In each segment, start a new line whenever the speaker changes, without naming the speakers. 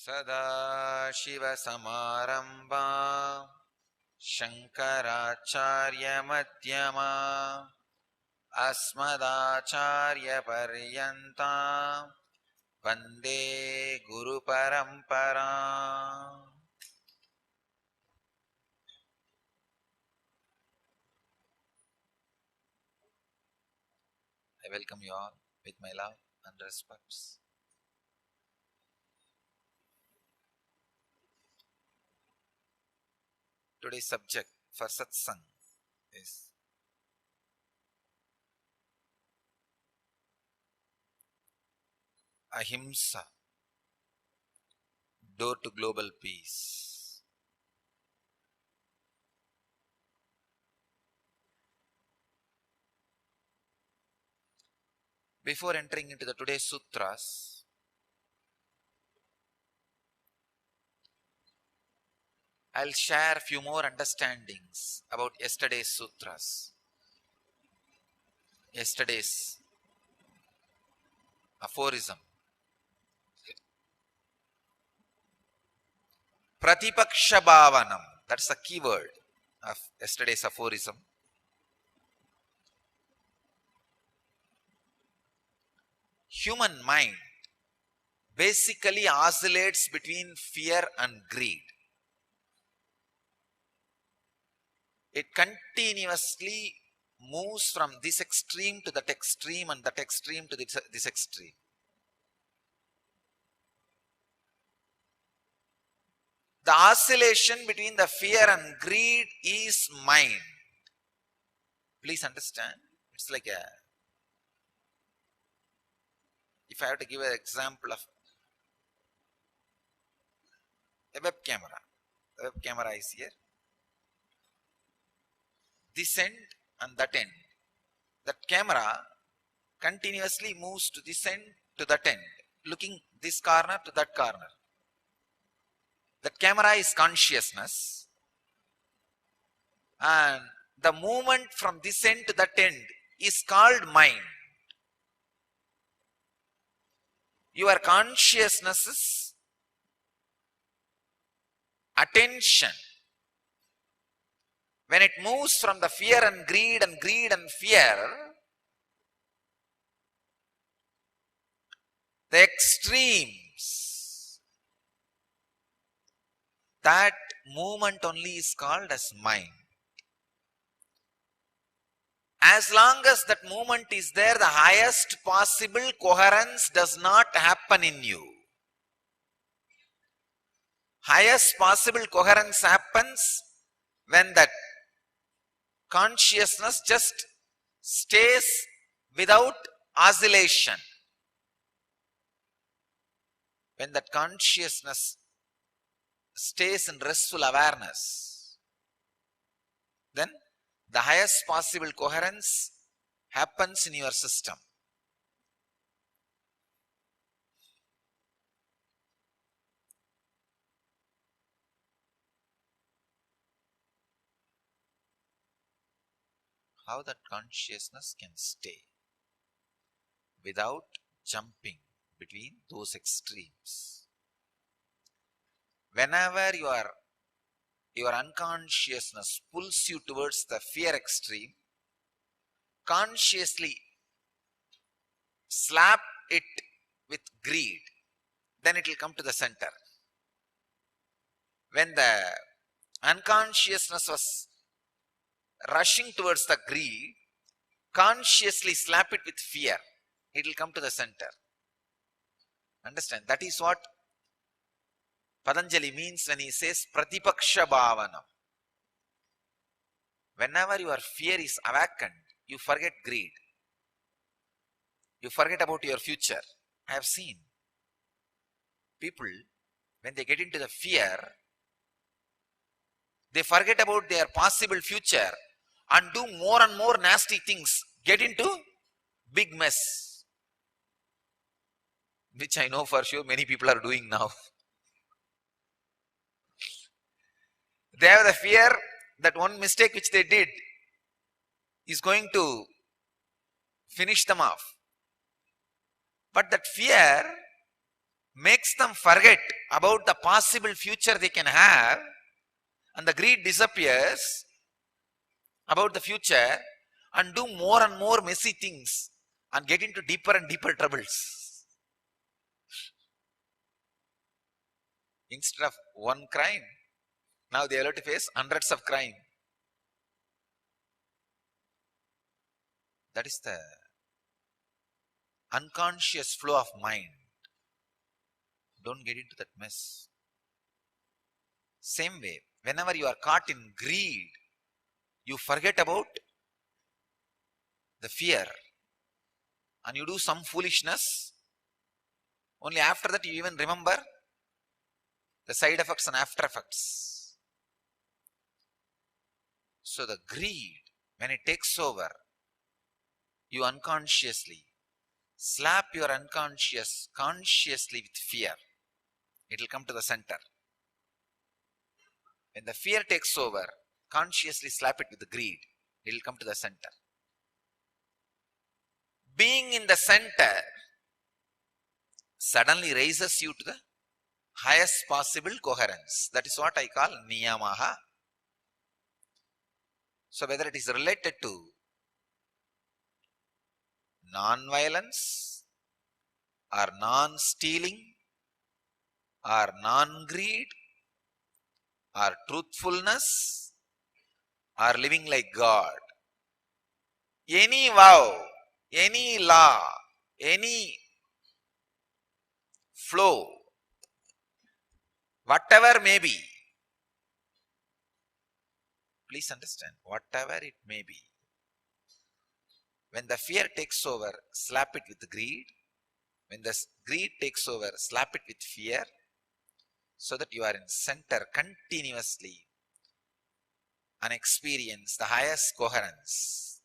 सदाशिवसमारम्भां शङ्कराचार्यमध्यमाम् अस्मदाचार्यपर्यन्तां वन्दे गुरुपरम्पराम्. I welcome you all with my love and respects. Today's subject for satsang is Ahimsa, door to global peace. Before entering into the today's sutras, I'll share few more understandings about yesterday's sutras, yesterday's aphorism. Pratipaksha bhavanam, that's the key word of yesterday's aphorism. Human mind basically oscillates between fear and greed. It continuously moves from this extreme to that extreme and that extreme to this extreme. The oscillation between the fear and greed is mind. Please understand, it's like if I have to give an example of a web camera. The web camera is here. This end and that end. That camera continuously moves to this end to that end, looking this corner to that corner. That camera is consciousness, and the movement from this end to that end is called mind. Your consciousness's attention, when it moves from the fear and greed and fear, the extremes, that movement only is called as mind. As long as that movement is there, the highest possible coherence does not happen in you. Highest possible coherence happens when that consciousness just stays without oscillation. When that consciousness stays in restful awareness, then the highest possible coherence happens in your system. How that consciousness can stay without jumping between those extremes. Whenever your unconsciousness pulls you towards the fear extreme, consciously slap it with greed, then it will come to the center. When the unconsciousness was rushing towards the greed, consciously slap it with fear, it will come to the center. Understand? That is what Patanjali means when he says Pratipaksha bhavanam. Whenever your fear is awakened, you forget greed. You forget about your future. I have seen people, when they get into the fear, they forget about their possible future and do more and more nasty things, get into big mess, which I know for sure many people are doing now. They have the fear that one mistake which they did is going to finish them off. But that fear makes them forget about the possible future they can have, and the greed disappears about the future, and do more and more messy things and get into deeper and deeper troubles. Instead of one crime, now they have to face hundreds of crime. That is the unconscious flow of mind. Don't get into that mess. Same way, whenever you are caught in greed, you forget about the fear and you do some foolishness. Only after that you even remember the side effects and after effects. So the greed, when it takes over, you unconsciously slap your unconscious consciously with fear. It will come to the center. When the fear takes over, consciously slap it with the greed. It will come to the center. Being in the center suddenly raises you to the highest possible coherence. That is what I call niyamaha. So whether it is related to non-violence or non-stealing or non-greed or truthfulness or living like God, any vow, any law, any flow, whatever may be, please understand, whatever it may be, when the fear takes over, slap it with greed. When the greed takes over, slap it with fear, so that you are in center continuously and experience the highest coherence.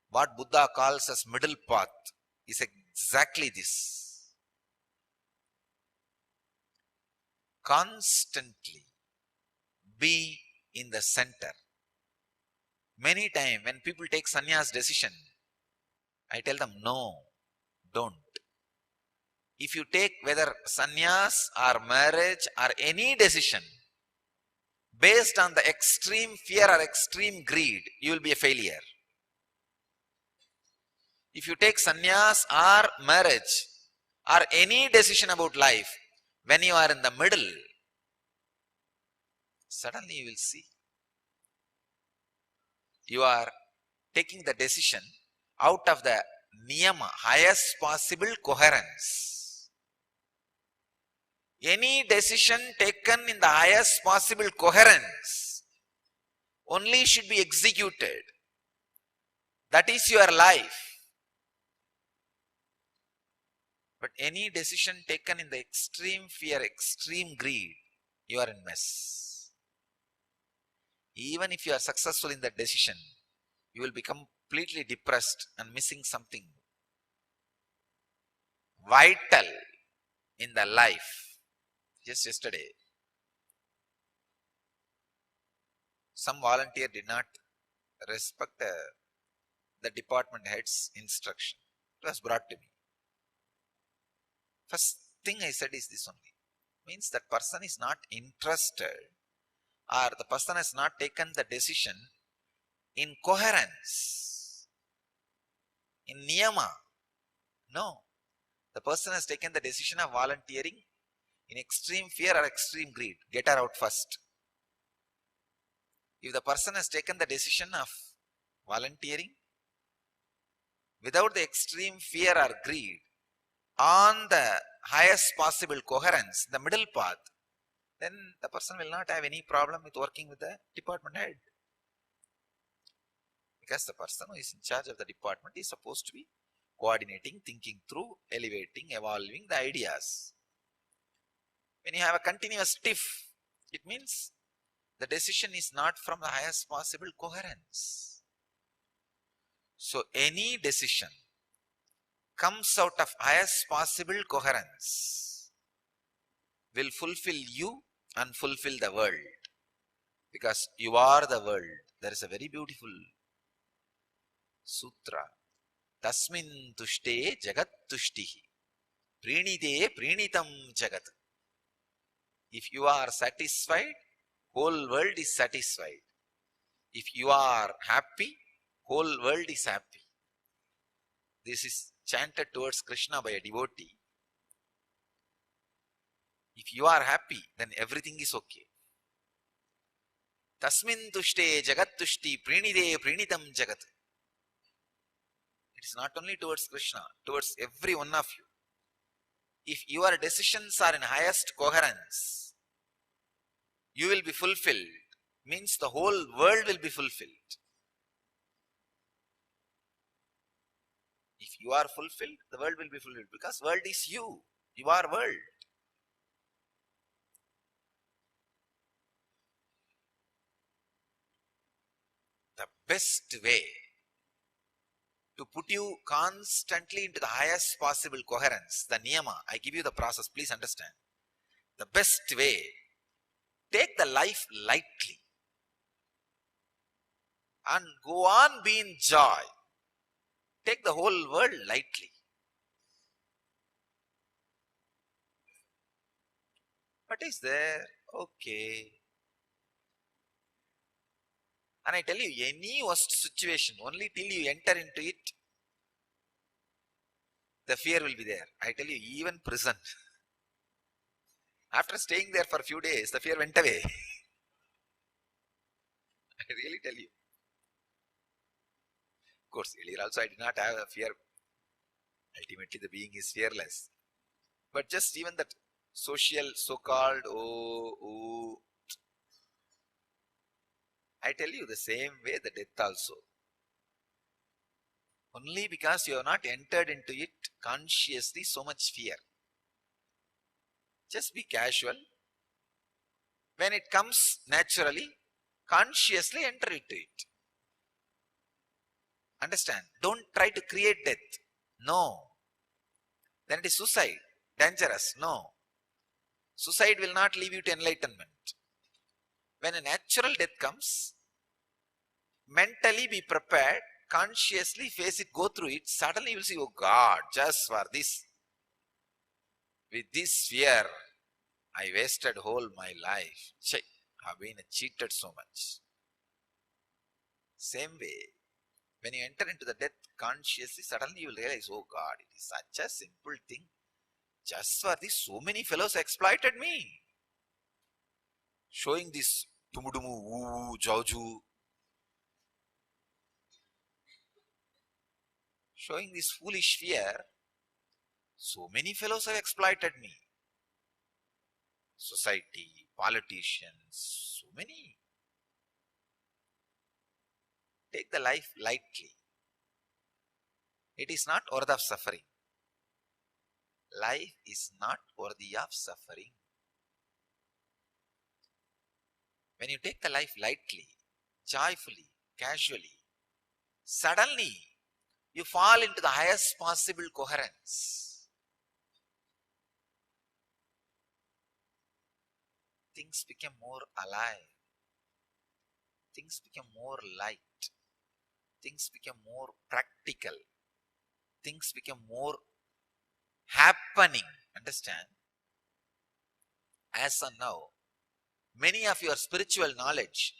What Buddha calls as middle path is exactly this. Constantly be in the center. Many times when people take sannyas decision, I tell them, no, don't. If you take whether sannyas or marriage or any decision based on the extreme fear or extreme greed, you will be a failure. If you take sannyas or marriage or any decision about life, when you are in the middle, suddenly you will see you are taking the decision out of the niyama, highest possible coherence. Any decision taken in the highest possible coherence only should be executed. That is your life. But any decision taken in the extreme fear, extreme greed, you are in mess. Even if you are successful in that decision, you will become completely depressed and missing something vital in the life. Just yesterday, some volunteer did not respect the department head's instruction. It was brought to me. First thing I said is this only. Means that person is not interested, or the person has not taken the decision in coherence, in niyama. No. The person has taken the decision of volunteering in extreme fear or extreme greed. Get her out first. If the person has taken the decision of volunteering without the extreme fear or greed, on the highest possible coherence, the middle path, then the person will not have any problem with working with the department head. Because the person who is in charge of the department is supposed to be coordinating, thinking through, elevating, evolving the ideas. When you have a continuous tiff, it means the decision is not from the highest possible coherence. So any decision comes out of highest possible coherence will fulfill you and fulfill the world. Because you are the world. There is a very beautiful sutra. Tasmin tushte jagat tushtihi. Prenide prenitam jagat. If you are satisfied, whole world is satisfied. If you are happy, whole world is happy. This is chanted towards Krishna by a devotee. If you are happy, then everything is okay. Tasmin tushte jagat tushti prenide prenitam jagat. It is not only towards Krishna, towards every one of you. If your decisions are in highest coherence, you will be fulfilled. Means the whole world will be fulfilled. If you are fulfilled, the world will be fulfilled. Because world is you. You are world. The best way to put you constantly into the highest possible coherence, the niyama, I give you the process, please understand. The best way, take the life lightly and go on being joy. Take the whole world lightly. What is there? Okay. And I tell you, any worst situation, only till you enter into it, the fear will be there. I tell you, even prison. After staying there for a few days, the fear went away. I really tell you. Of course, earlier also I did not have a fear. Ultimately, the being is fearless. But just even that social, so-called, I tell you the same way the death also. Only because you have not entered into it consciously, so much fear. Just be casual. When it comes naturally, consciously enter into it. Understand? Don't try to create death. No. Then it is suicide. Dangerous. No. Suicide will not lead you to enlightenment. When a natural death comes, mentally be prepared, consciously face it, go through it. Suddenly you will see, oh God, just for this, with this fear, I wasted whole my life. I've been cheated so much. Same way, when you enter into the death consciously, suddenly you will realize, oh God, it is such a simple thing. Just for this, so many fellows exploited me. Showing this tumudumu, woo, jauju. Showing this foolish fear, so many fellows have exploited me. Society, politicians, so many. Take the life lightly. It is not worth of suffering. Life is not worthy of suffering. When you take the life lightly, joyfully, casually, suddenly you fall into the highest possible coherence. Things become more alive. Things become more light. Things become more practical. Things become more happening. Understand? As of now, many of your spiritual knowledge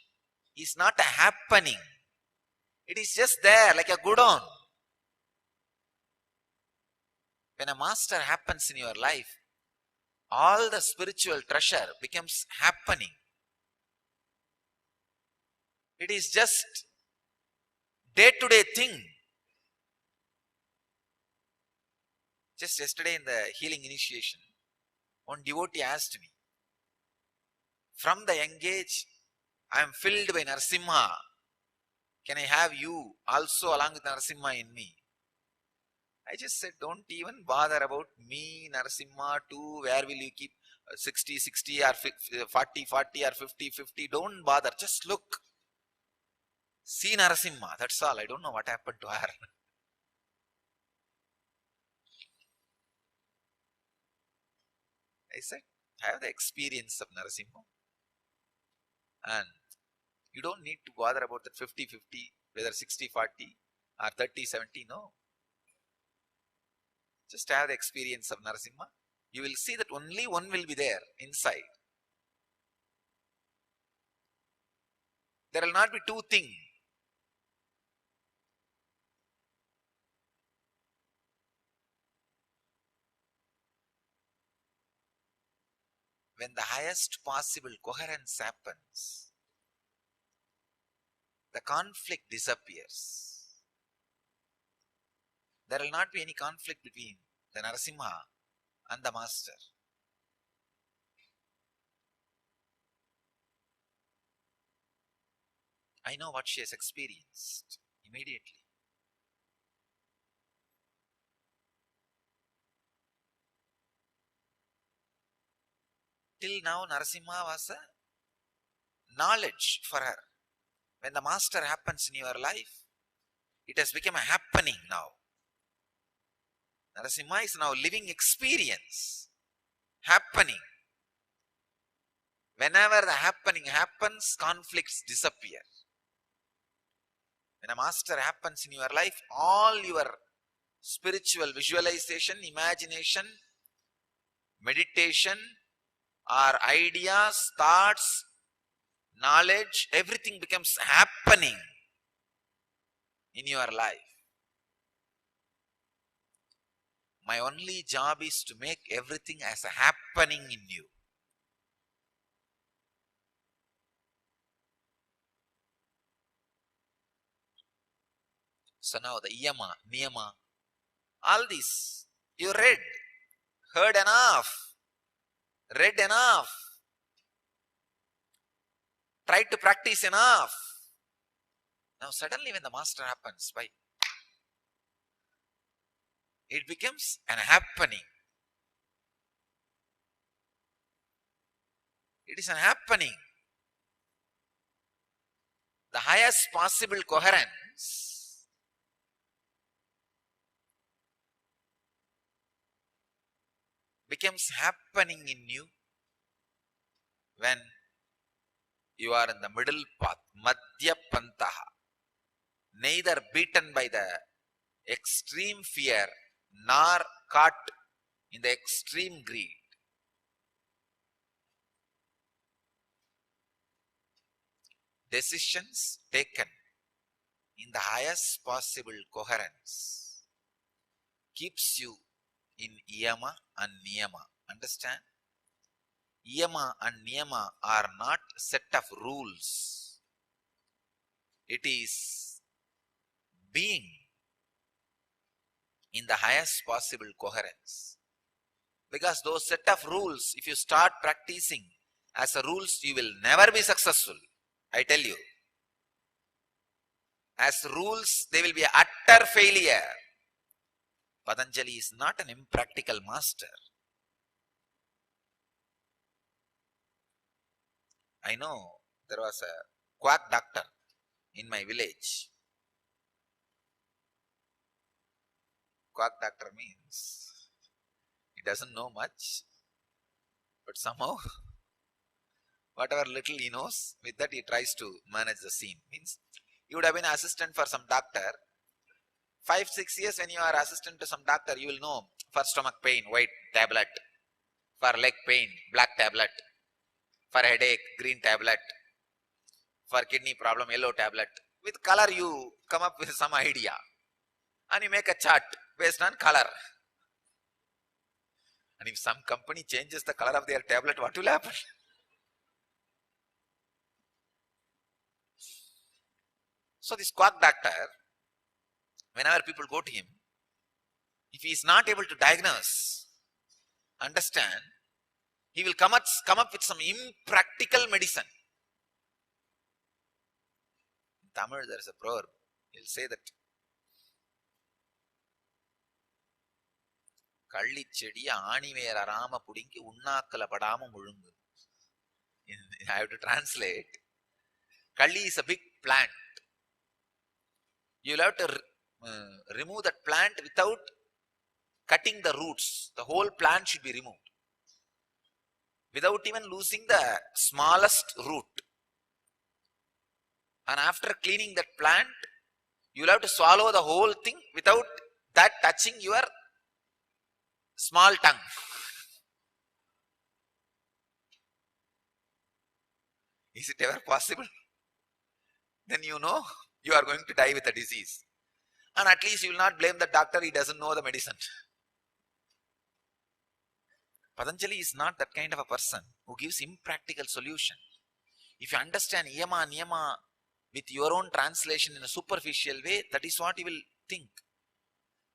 is not a happening. It is just there like a godown. When a master happens in your life, all the spiritual treasure becomes happening. It is just day-to-day thing. Just yesterday in the healing initiation, one devotee asked me, from the young age, I am filled by Narasimha. Can I have you also along with Narasimha in me? I just said, don't even bother about me, Narasimha, too. Where will you keep 60, 60 or 40, 40 or 50, 50? Don't bother. Just look. See Narasimha. That's all. I don't know what happened to her. I said, have the experience of Narasimha. And you don't need to bother about that 50, 50, whether 60, 40 or 30, 70. No. Just have the experience of Narasimha. You will see that only one will be there inside. There will not be two things. When the highest possible coherence happens, the conflict disappears. There will not be any conflict between the Narasimha and the master. I know what she has experienced immediately. Till now, Narasimha was a knowledge for her. When the master happens in your life, it has become a happening now. Narasimha is now living experience, happening. Whenever the happening happens, conflicts disappear. When a master happens in your life, all your spiritual visualization, imagination, meditation, or ideas, thoughts, knowledge, everything becomes happening in your life. My only job is to make everything as a happening in you. So now the yama, niyama, all these, you read, heard enough, read enough, tried to practice enough. Now suddenly when the master happens, why? It becomes an happening. It is an happening. The highest possible coherence becomes happening in you when you are in the middle path, madhya pantaha, neither beaten by the extreme fear nor caught in the extreme greed. Decisions taken in the highest possible coherence keeps you in yama and niyama. Understand? Yama and niyama are not set of rules. It is being in the highest possible coherence. Because those set of rules, if you start practicing as a rules, you will never be successful. I tell you. As rules, they will be utter failure. Patanjali is not an impractical master. I know there was a quack doctor in my village. Quack doctor means he doesn't know much, but somehow whatever little he knows, with that he tries to manage the scene. Means you would have been assistant for some doctor. 5-6 years when you are assistant to some doctor, you will know for stomach pain, white tablet, for leg pain, black tablet, for headache, green tablet, for kidney problem, yellow tablet. With color you come up with some idea and you make a chart based on color. And if some company changes the color of their tablet, what will happen? So this quack doctor, whenever people go to him, if he is not able to diagnose, understand, he will come up with some impractical medicine. In Tamil there is a proverb, he will say that Kalli chediya aani vera rama pudinki unnakala padama mulungu. I have to translate. Kalli is a big plant. You will have to remove that plant without cutting the roots. The whole plant should be removed without even losing the smallest root. And after cleaning that plant, you will have to swallow the whole thing without that touching your small tongue. Is it ever possible? Then you know you are going to die with a disease. And at least you will not blame the doctor, he doesn't know the medicine. Patanjali is not that kind of a person who gives impractical solution. If you understand yama, niyama with your own translation in a superficial way, that is what you will think.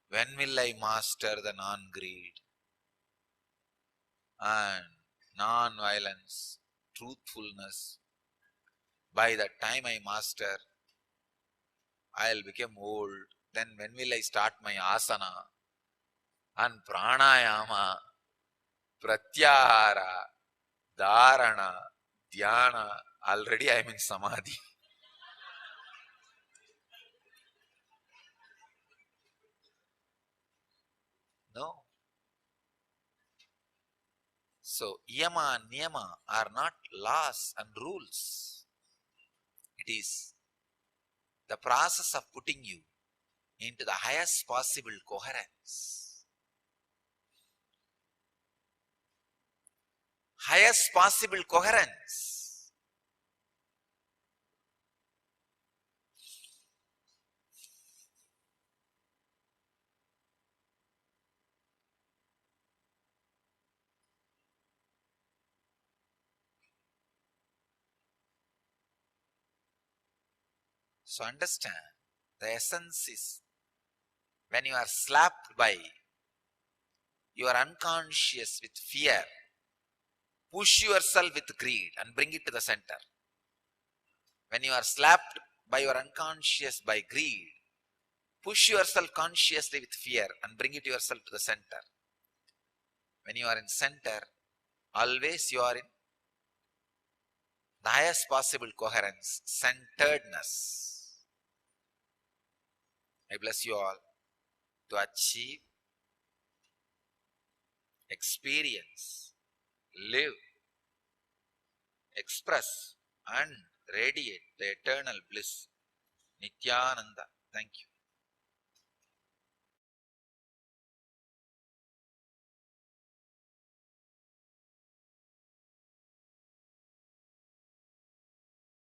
When will I master the non-greed and non-violence, truthfulness? By the time I master, I'll become old. Then when will I start my asana and pranayama, pratyahara, dharana, dhyana? Already I am in samadhi. No. So, yama and niyama are not laws and rules. It is the process of putting you into the highest possible coherence. Highest possible coherence. So understand, the essence is when you are slapped by your unconscious with fear, push yourself with greed and bring it to the center. When you are slapped by your unconscious by greed, push yourself consciously with fear and bring it yourself to the center. When you are in center, always you are in the highest possible coherence, centeredness. I bless you all to achieve, experience, live, express and radiate the eternal bliss. Nityananda. Thank you.